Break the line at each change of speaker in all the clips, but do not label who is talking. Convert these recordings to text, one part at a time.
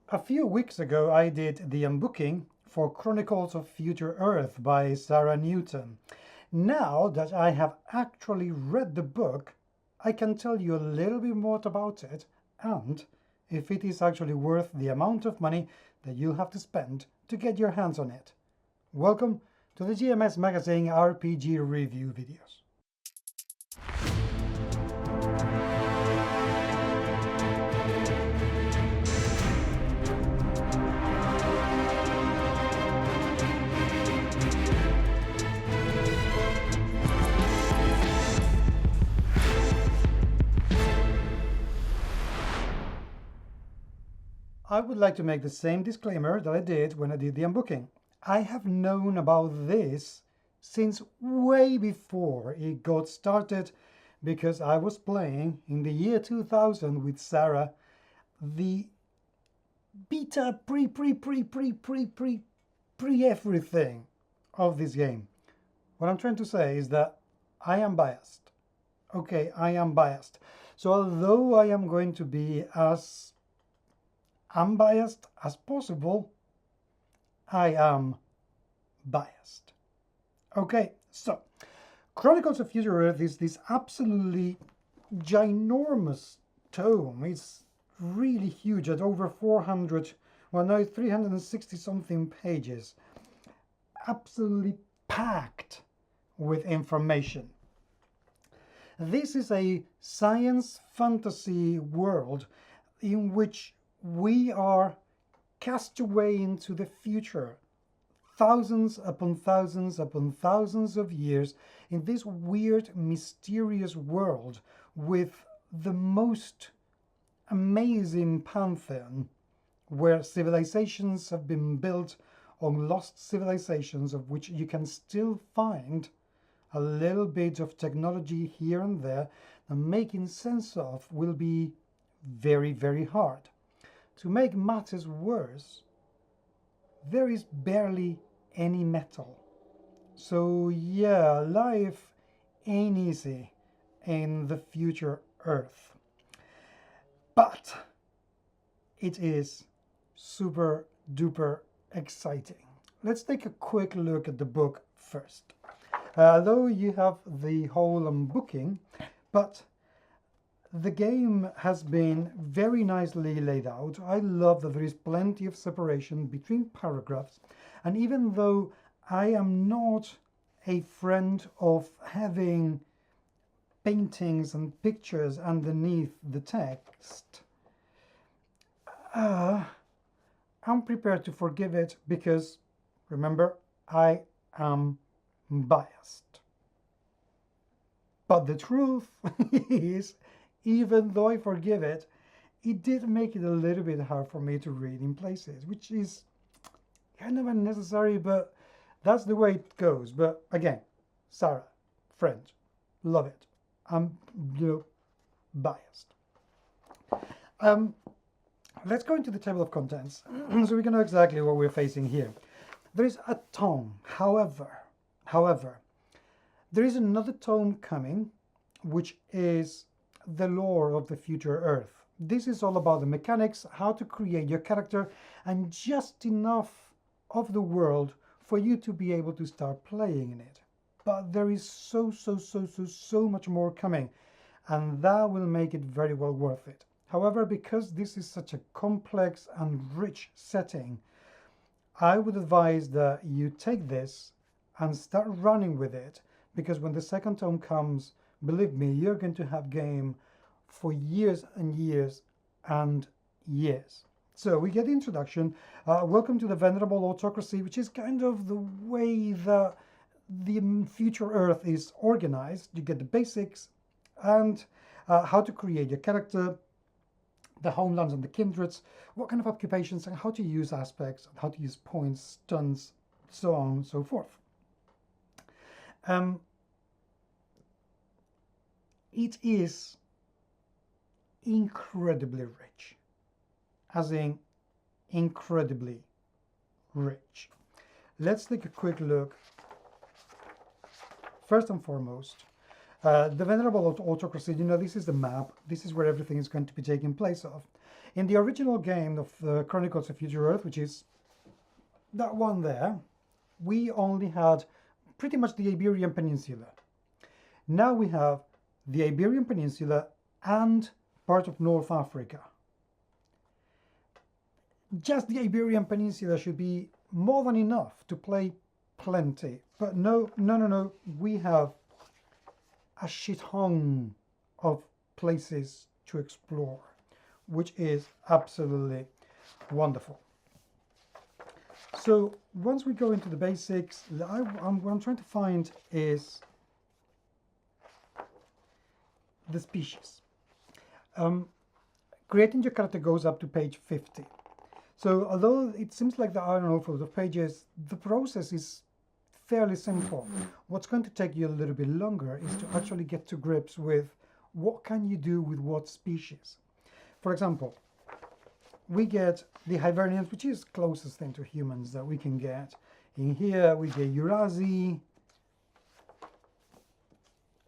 A few weeks ago I did the unbooking for Chronicles of Future Earth by Sarah Newton. Now that I have actually read the book, I can tell you a little bit more about it and if it is actually worth the amount of money that you'll have to spend to get your hands on it. Welcome to the GMS Magazine RPG review videos. I would like to make the same disclaimer that I did when I did the unbooking. I have known about this since way before it got started because I was playing in the year 2000 with Sarah the beta pre everything of this game. What I'm trying to say is that I am biased. Okay, I am biased. So although I am going to be as unbiased as possible, I am biased. Okay, so Chronicles of Future Earth is this absolutely ginormous tome. It's really huge at over 400, well now 360 something pages. Absolutely packed with information. This is a science fantasy world in which we are cast away into the future, thousands upon thousands upon thousands of years in this weird, mysterious world with the most amazing pantheon where civilizations have been built on lost civilizations of which you can still find a little bit of technology here and there, and making sense of will be very, very hard. To make matters worse, there is barely any metal. So yeah, life ain't easy in the future Earth. But it is super duper exciting. Let's take a quick look at the book first. Although you have the whole unbooking, but the game has been very nicely laid out. I love that there is plenty of separation between paragraphs, and even though I am not a friend of having paintings and pictures underneath the text, I'm prepared to forgive it because, remember, I am biased. But the truth is, even though I forgive it, it did make it a little bit hard for me to read in places, which is kind of unnecessary, but that's the way it goes. But again, Sarah, friend, love it. I'm, biased. Let's go into the table of contents so we can know exactly what we're facing here. There is a tome, however, there is another tome coming, which is the lore of the future Earth. This is all about the mechanics, how to create your character, and just enough of the world for you to be able to start playing in it. But there is so much more coming, and that will make it very well worth it. However, because this is such a complex and rich setting, I would advise that you take this and start running with it, because when the second tome comes, believe me, you're going to have game for years and years and years. So we get the introduction. Welcome to the venerable autocracy, which is kind of the way that the future Earth is organized. You get the basics and how to create your character, the homelands and the kindreds, what kind of occupations and how to use aspects, how to use points, stunts, so on and so forth. It is incredibly rich, as in incredibly rich. Let's take a quick look. First and foremost, The venerable autocracy, you know, this is the map. This is where everything is going to be taking place of. In the original game of Chronicles of Future Earth, which is that one there, we only had pretty much the Iberian Peninsula. Now we have the Iberian Peninsula and part of North Africa. Just the Iberian Peninsula should be more than enough to play plenty. But no, we have a shit ton of places to explore, which is absolutely wonderful. So once we go into the basics, what I'm trying to find is the species. Creating your character goes up to page 50. So although it seems like there are an awful lot of pages, the process is fairly simple. What's going to take you a little bit longer is to actually get to grips with what can you do with what species. For example, we get the Hibernians, which is closest thing to humans that we can get. In here we get Urazi,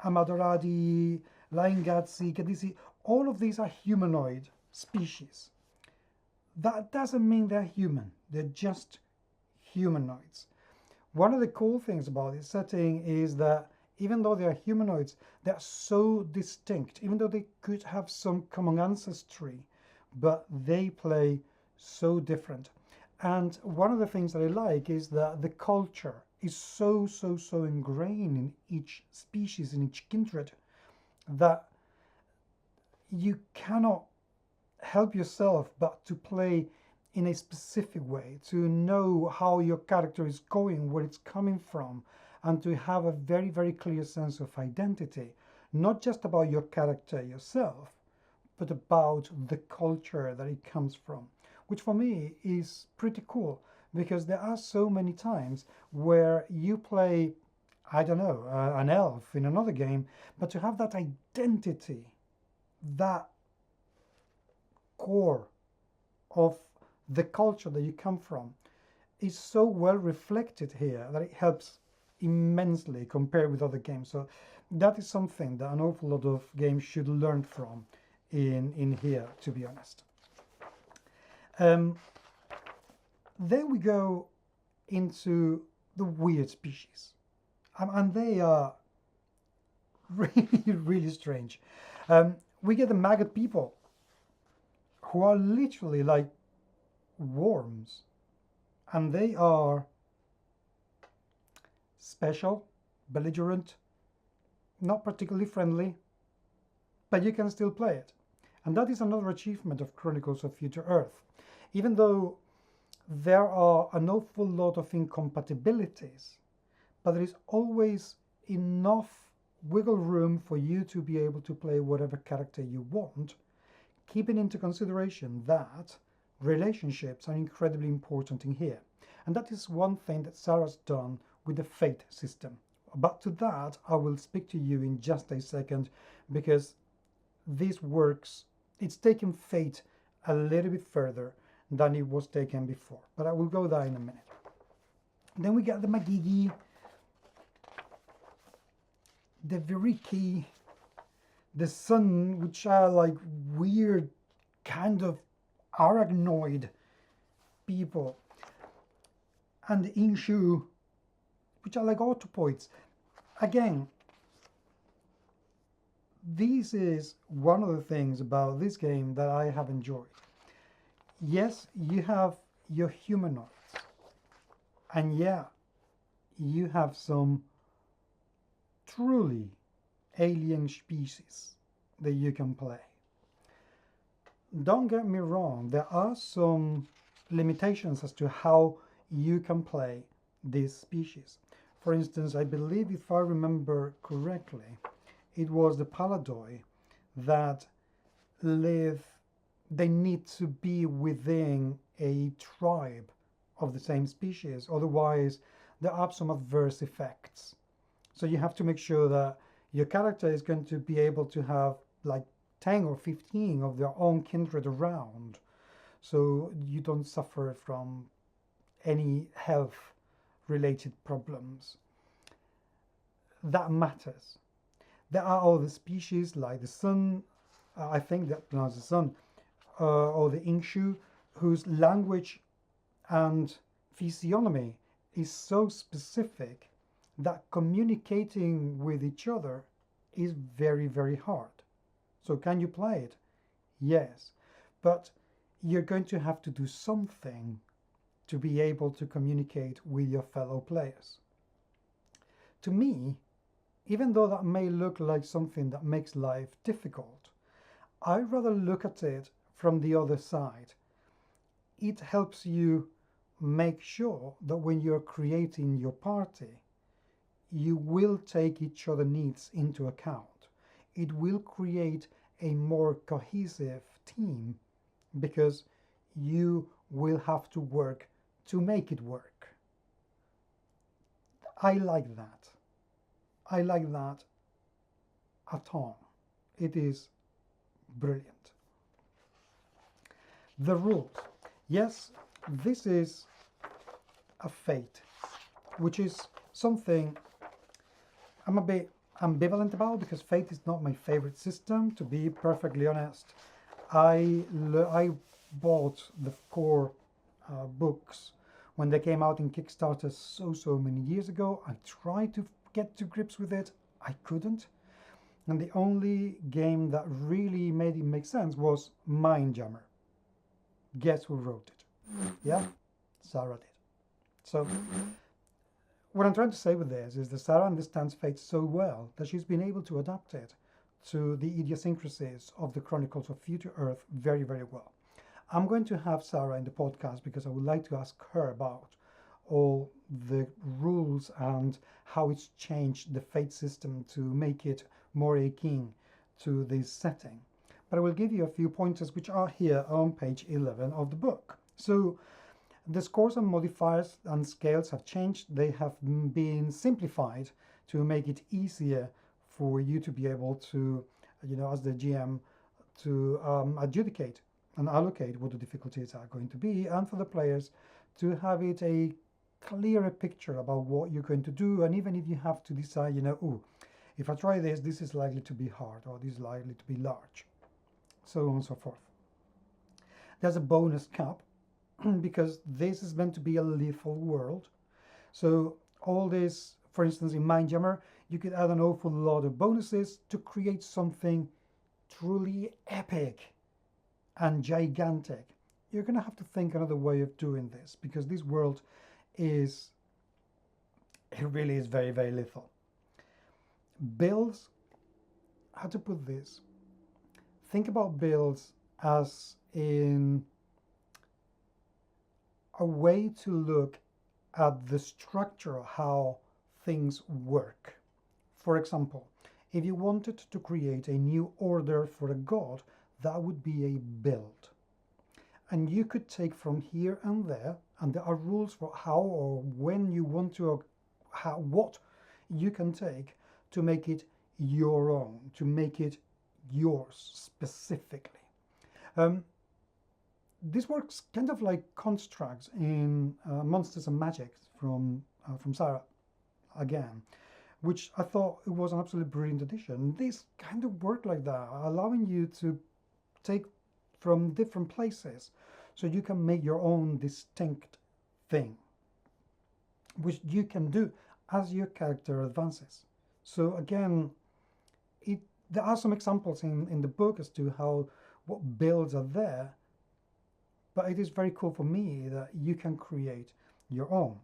Amadoradi, Laingatsi, Kadisi. All of these are humanoid species. That doesn't mean they're human. They're just humanoids. One of the cool things about this setting is that even though they are humanoids, they are so distinct, even though they could have some common ancestry, but they play so different. And one of the things that I like is that the culture is so ingrained in each species, in each kindred, that you cannot help yourself but to play in a specific way, to know how your character is going, where it's coming from, and to have a very clear sense of identity, not just about your character yourself, but about the culture that it comes from, which for me is pretty cool, because there are so many times where you play, I don't know, an elf in another game, but to have that identity, that core of the culture that you come from is so well reflected here that it helps immensely compared with other games. So that is something that an awful lot of games should learn from in here, to be honest. Then we go into the weird species, and they are really strange. We get the maggot people, who are literally like worms, and they are special, belligerent, not particularly friendly, but you can still play it. And that is another achievement of Chronicles of Future Earth. Even though there are an awful lot of incompatibilities, but there is always enough wiggle room for you to be able to play whatever character you want, keeping into consideration that relationships are incredibly important in here. And that is one thing that Sarah's done with the fate system. But to that, I will speak to you in just a second, because this works, it's taken fate a little bit further than it was taken before. But I will go there in a minute. Then we got the Magigi, the Viriki, the Sun, which are like weird kind of arachnoid people, and the Inshu, which are like autopoids. Again, this is one of the things about this game that I have enjoyed. Yes, you have your humanoids, and yeah, you have some truly alien species that you can play. Don't get me wrong, there are some limitations as to how you can play these species. For instance, I believe, if I remember correctly, it was the Paladoi that live, they need to be within a tribe of the same species, otherwise there are some adverse effects. So you have to make sure that your character is going to be able to have like 10 or 15 of their own kindred around, so you don't suffer from any health related problems. That matters. There are other species like the sun, I think that pronounced the sun, or the Inshu, whose language and physiognomy is so specific that communicating with each other is very, very hard. So can you play it? Yes, but you're going to have to do something to be able to communicate with your fellow players. To me, even though that may look like something that makes life difficult, I rather look at it from the other side. It helps you make sure that when you're creating your party, you will take each other's needs into account. It will create a more cohesive team because you will have to work to make it work. I like that. I like that a ton. It is brilliant. The rules. Yes, this is a fate, which is something I'm a bit ambivalent about because fate is not my favorite system, to be perfectly honest. I bought the core books when they came out in Kickstarter so many years ago. I tried to get to grips with it. I couldn't. And the only game that really made it make sense was Mindjammer. Guess who wrote it? Yeah, Sarah did. So what I'm trying to say with this is that Sarah understands fate so well that she's been able to adapt it to the idiosyncrasies of the Chronicles of Future Earth very, very well. I'm going to have Sarah in the podcast because I would like to ask her about all the rules and how it's changed the fate system to make it more akin to this setting. But I will give you a few pointers which are here on page 11 of the book. So the scores and modifiers and scales have changed. They have been simplified to make it easier for you to be able to, as the GM, to adjudicate and allocate what the difficulties are going to be, and for the players to have it a clearer picture about what you're going to do. And even if you have to decide, if I try this, this is likely to be hard, or this is likely to be large, so on and so forth. There's a bonus cap because this is meant to be a lethal world. So all this, for instance, in Mindjammer, you could add an awful lot of bonuses to create something truly epic and gigantic. You're going to have to think another way of doing this because this world it really is very, very lethal. Builds, how to put this? Think about builds as in a way to look at the structure of how things work. For example, if you wanted to create a new order for a god, that would be a build. And you could take from here and there, and there are rules for how or when you want to, what you can take to make it your own, to make it yours specifically. This works kind of like constructs in Monsters and Magic from Sarah again, which I thought it was an absolutely brilliant addition. This kind of work like that, allowing you to take from different places so you can make your own distinct thing, which you can do as your character advances. So again, there are some examples in the book as to what builds are there, but it is very cool for me that you can create your own.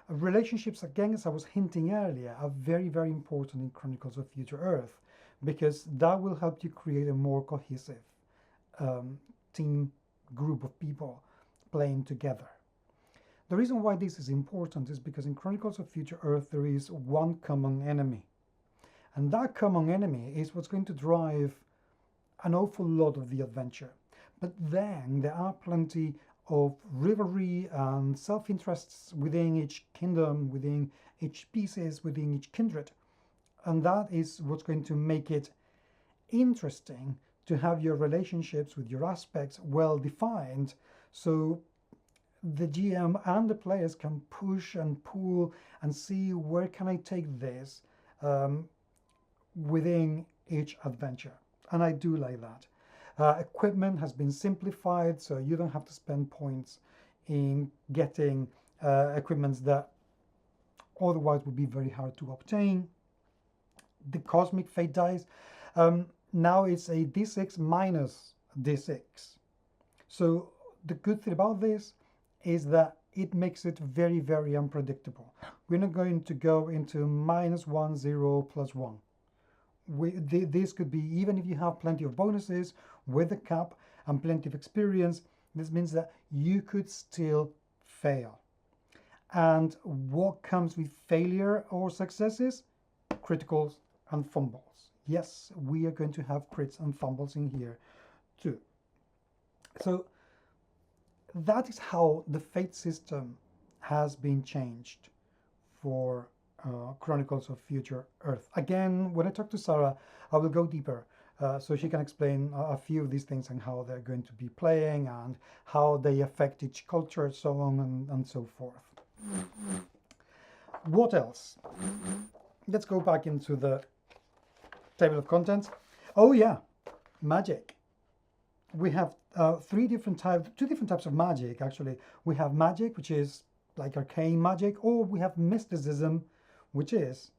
Relationships, again, as I was hinting earlier, are very, very important in Chronicles of Future Earth because that will help you create a more cohesive team group of people playing together. The reason why this is important is because in Chronicles of Future Earth there is one common enemy, and that common enemy is what's going to drive an awful lot of the adventure. But then there are plenty of rivalry and self-interests within each kingdom, within each species, within each kindred, and that is what's going to make it interesting to have your relationships with your aspects well defined, so the GM and the players can push and pull and see where can I take this, within each adventure, and I do like that. Equipment has been simplified, so you don't have to spend points in getting equipments that otherwise would be very hard to obtain. The cosmic fate dice, now it's a d6 minus d6. So the good thing about this is that it makes it very, very unpredictable. We're not going to go into -1, 0, +1. This could be, even if you have plenty of bonuses with a cap and plenty of experience, this means that you could still fail. And what comes with failure or successes? Criticals and fumbles. Yes, we are going to have crits and fumbles in here too. So that is how the fate system has been changed for Chronicles of Future Earth. Again, when I talk to Sarah, I will go deeper so she can explain a few of these things and how they're going to be playing and how they affect each culture, so on and so forth. What else? Let's go back into the table of contents. Oh yeah, magic. We have two different types of magic actually. We have magic, which is like arcane magic, or we have mysticism, which is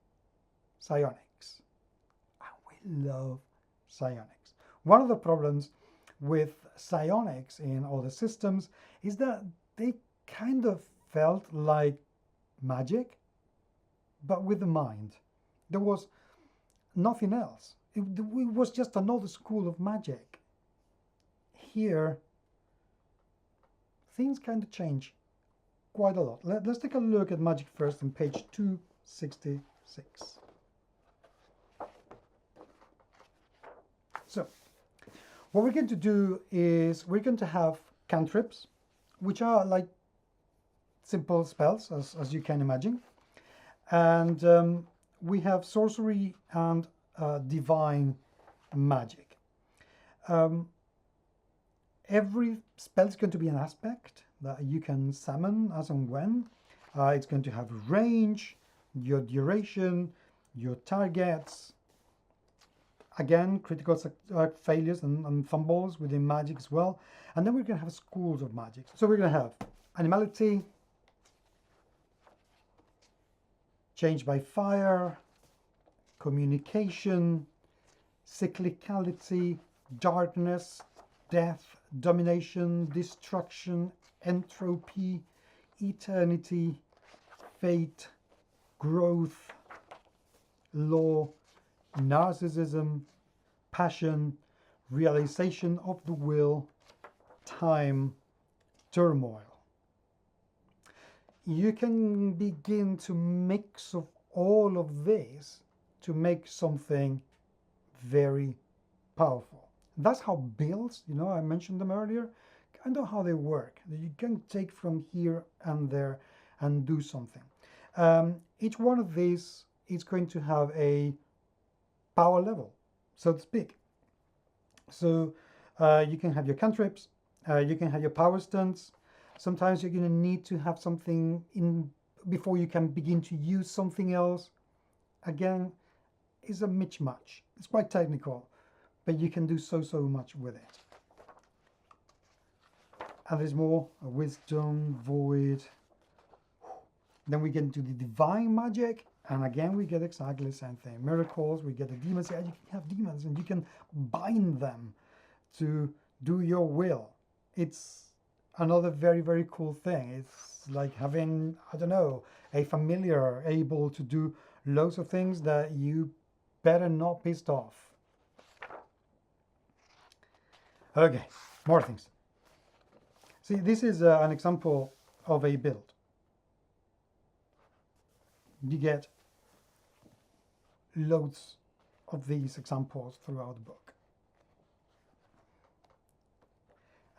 psionics. And we love psionics. One of the problems with psionics in all the systems is that they kind of felt like magic, but with the mind. There was nothing else. It was just another school of magic. Here, things kind of change quite a lot. Let's take a look at magic first on page 266. So, what we're going to do is we're going to have cantrips, which are like simple spells, as you can imagine. And we have sorcery and divine magic. Every spell is going to be an aspect that you can summon as and when. It's going to have range, your duration, your targets. Again, critical failures and fumbles within magic as well. And then we're going to have schools of magic. So we're going to have animality, change by fire, communication, cyclicality, darkness, death, domination, destruction, entropy, eternity, fate, growth, law, narcissism, passion, realization of the will, time, turmoil. You can begin to mix of all of this to make something very powerful. That's how builds, I mentioned them earlier, kind of how they work. You can take from here and there and do something. Each one of these is going to have a power level, so to speak. So you can have your cantrips, you can have your power stunts. Sometimes you're going to need to have something in before you can begin to use something else. Again, it's a mismatch. It's quite technical, but you can do so much with it. And there's more: wisdom, void. Then we get into the divine magic, and again we get exactly the same thing. Miracles, we get the demons. Yeah, you can have demons and you can bind them to do your will. It's another very cool thing. It's like having, I don't know, a familiar able to do loads of things that you better not pissed off. Okay, more things. See, this is an example of a build. You get loads of these examples throughout the book.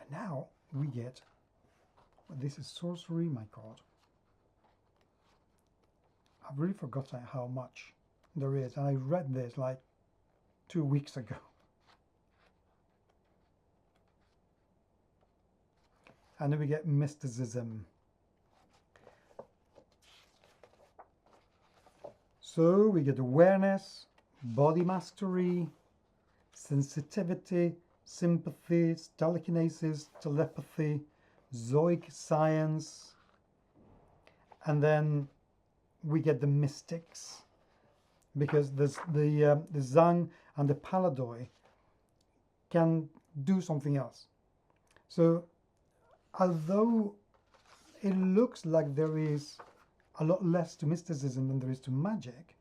And now we get, this is sorcery, my god. I've really forgotten how much there is, and I read this like 2 weeks ago. And then we get mysticism. So we get awareness, body mastery, sensitivity, sympathy, telekinesis, telepathy, zoic science, and then we get the mystics, because there's the Zhang and the Paladoi can do something else. So although it looks like there is a lot less to mysticism than there is to magic,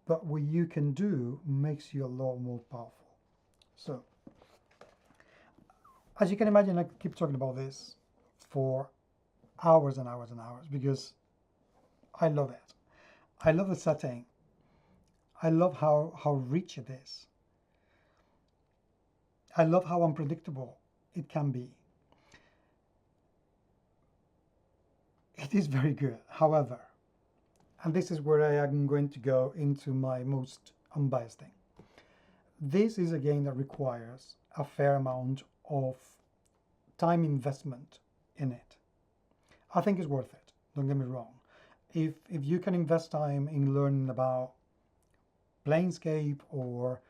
but what you can do makes you a lot more powerful. So, as you can imagine, I keep talking about this for hours and hours and hours because I love it. I love the setting. I love how rich it is. I love how unpredictable it can be. It is very good, however, and this is where I am going to go into my most unbiased thing. This is a game that requires a fair amount of time investment in it. I think it's worth it, don't get me wrong. If you can invest time in learning about Planescape or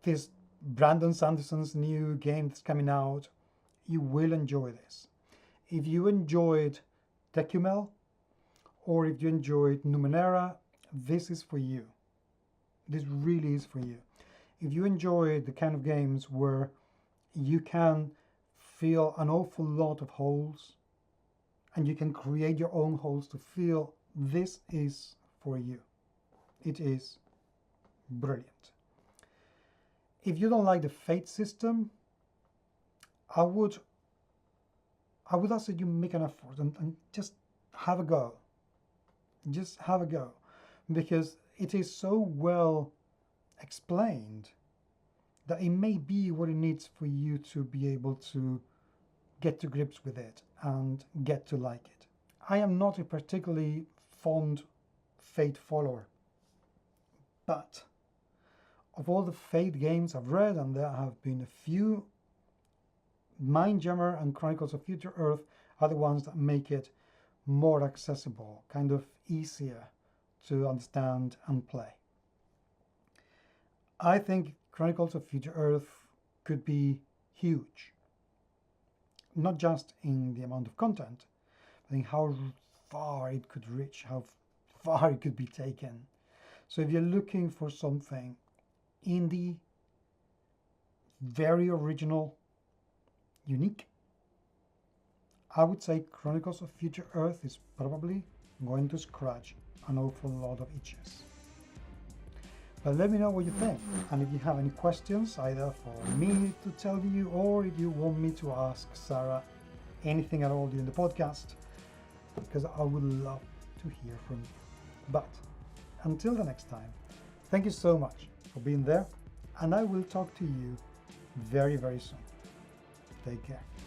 this Brandon Sanderson's new game that's coming out, you will enjoy this. If you enjoyed Decumel, or if you enjoyed Numenera, this is for you. This really is for you. If you enjoy the kind of games where you can fill an awful lot of holes and you can create your own holes to fill, this is for you. It is brilliant. If you don't like the fate system, I would ask that you make an effort and just have a go. Just have a go, because it is so well explained that it may be what it needs for you to be able to get to grips with it and get to like it. I am not a particularly fond Fate follower, but of all the Fate games I've read, and there have been a few, Mindjammer and Chronicles of Future Earth are the ones that make it more accessible, kind of easier to understand and play. I think Chronicles of Future Earth could be huge, not just in the amount of content, but in how far it could reach, how far it could be taken. So if you're looking for something indie, very original, unique, I would say Chronicles of Future Earth is probably going to scratch an awful lot of itches. But let me know what you think, and if you have any questions, either for me to tell you, or if you want me to ask Sarah anything at all during the podcast, because I would love to hear from you. But until the next time, thank you so much for being there, and I will talk to you very, very soon. Take care.